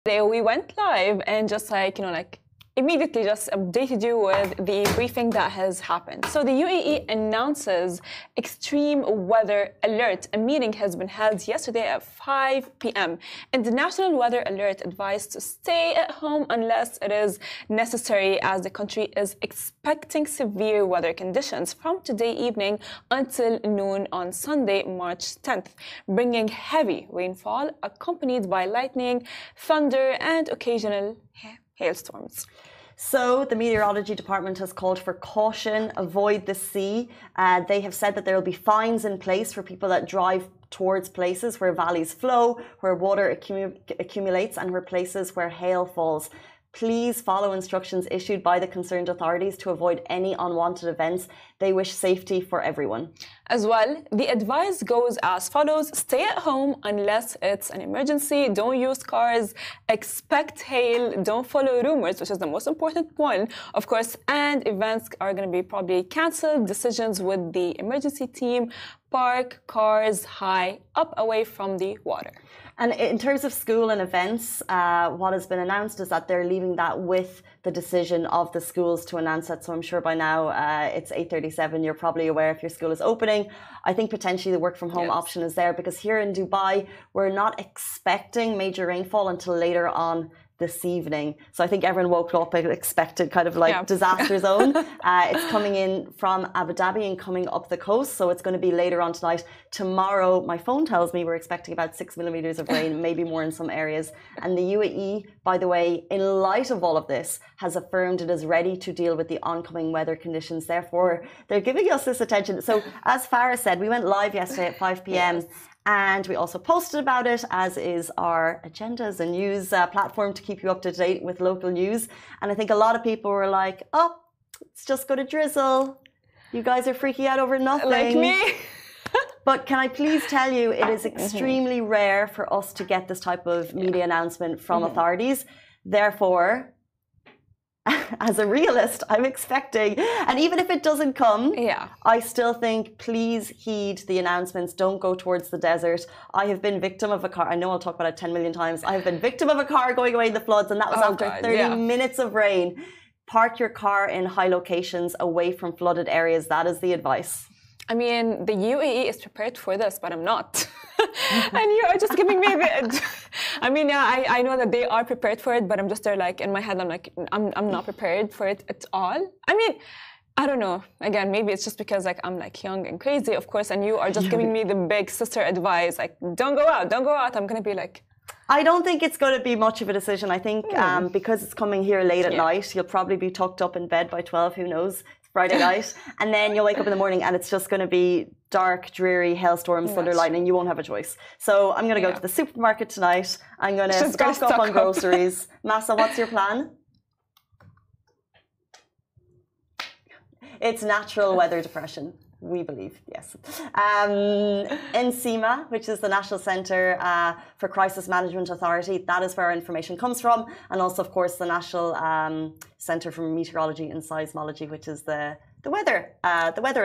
yesterday we went live and just immediately just updated you with the briefing that has happened. So the UAE announces extreme weather alert. A meeting has been held yesterday at 5 p.m. and the national weather alert advised to stay at home unless it is necessary, as the country is expecting severe weather conditions from today evening until noon on Sunday, March 10th, bringing heavy rainfall accompanied by lightning, thunder, and occasional hailstorms. So the meteorology department has called for caution, avoid the sea. They have said that there will be fines in place for people that drive towards places where valleys flow, where water accumulates, and where places where hail falls. Please follow instructions issued by the concerned authorities to avoid any unwanted events. They wish safety for everyone. As well, the advice goes as follows: stay at home unless it's an emergency, don't use cars, expect hail, don't follow rumors, which is the most important one, of course, and events are going to be probably cancelled. Decisions with the emergency team, park cars high up away from the water. And in terms of school and events, what has been announced is that they're leaving that with the decision of the schools to announce that. So I'm sure by now it's 8:37. You're probably aware if your school is opening. I think potentially the work from home option is there, because here in Dubai, we're not expecting major rainfall until later on this evening. So I think everyone woke up and expected kind of like disaster zone. It's coming in from Abu Dhabi and coming up the coast. So it's going to be later on tonight. Tomorrow, my phone tells me we're expecting about 6 millimeters of rain, maybe more in some areas. And the UAE, by the way, in light of all of this, has affirmed it is ready to deal with the oncoming weather conditions. Therefore, they're giving us this attention. So as Farah said, we went live yesterday at 5 p.m. And we also posted about it, as is our agendas and news platform to keep you up to date with local news. And I think a lot of people were like, oh, it's just going to drizzle. You guys are freaking out over nothing. Like me. But can I please tell you, it is extremely rare for us to get this type of media announcement from authorities. Therefore, as a realist, I'm expecting, and even if it doesn't come, I still think please heed the announcements. Don't go towards the desert. I have been victim of a car. I know I'll talk about it 10 million times. I have been victim of a car going away in the floods, and that was after 30 minutes of rain. Park your car in high locations away from flooded areas. That is the advice. I mean, the UAE is prepared for this, but I'm not. And you are just giving me the... I mean, yeah, I know that they are prepared for it, but I'm just there like, in my head, I'm like, I'm not prepared for it at all. I mean, I don't know. Again, maybe it's just because like I'm like young and crazy, of course, and you are just giving me the big sister advice, like, don't go out, don't go out. I'm going to be like... I don't think it's going to be much of a decision. I think because it's coming here late at night, you'll probably be tucked up in bed by 12, who knows? Friday night, and then you'll wake up in the morning and it's just going to be dark, dreary, hailstorms, thunder, lightning. You won't have a choice. So I'm going to go to the supermarket tonight. I'm going to stock up on groceries. Massa, what's your plan? It's natural weather depression, we believe, yes. NCEMA, which is the National Centre for Crisis Management Authority, that is where our information comes from. And also, of course, the National Centre for Meteorology and Seismology, which is the weather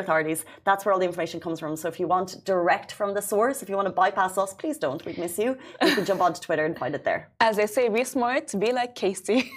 authorities. That's where all the information comes from. So if you want direct from the source, if you want to bypass us, please don't. We'd miss you. You can jump onto Twitter and find it there. As they say, be smart, be like Casey.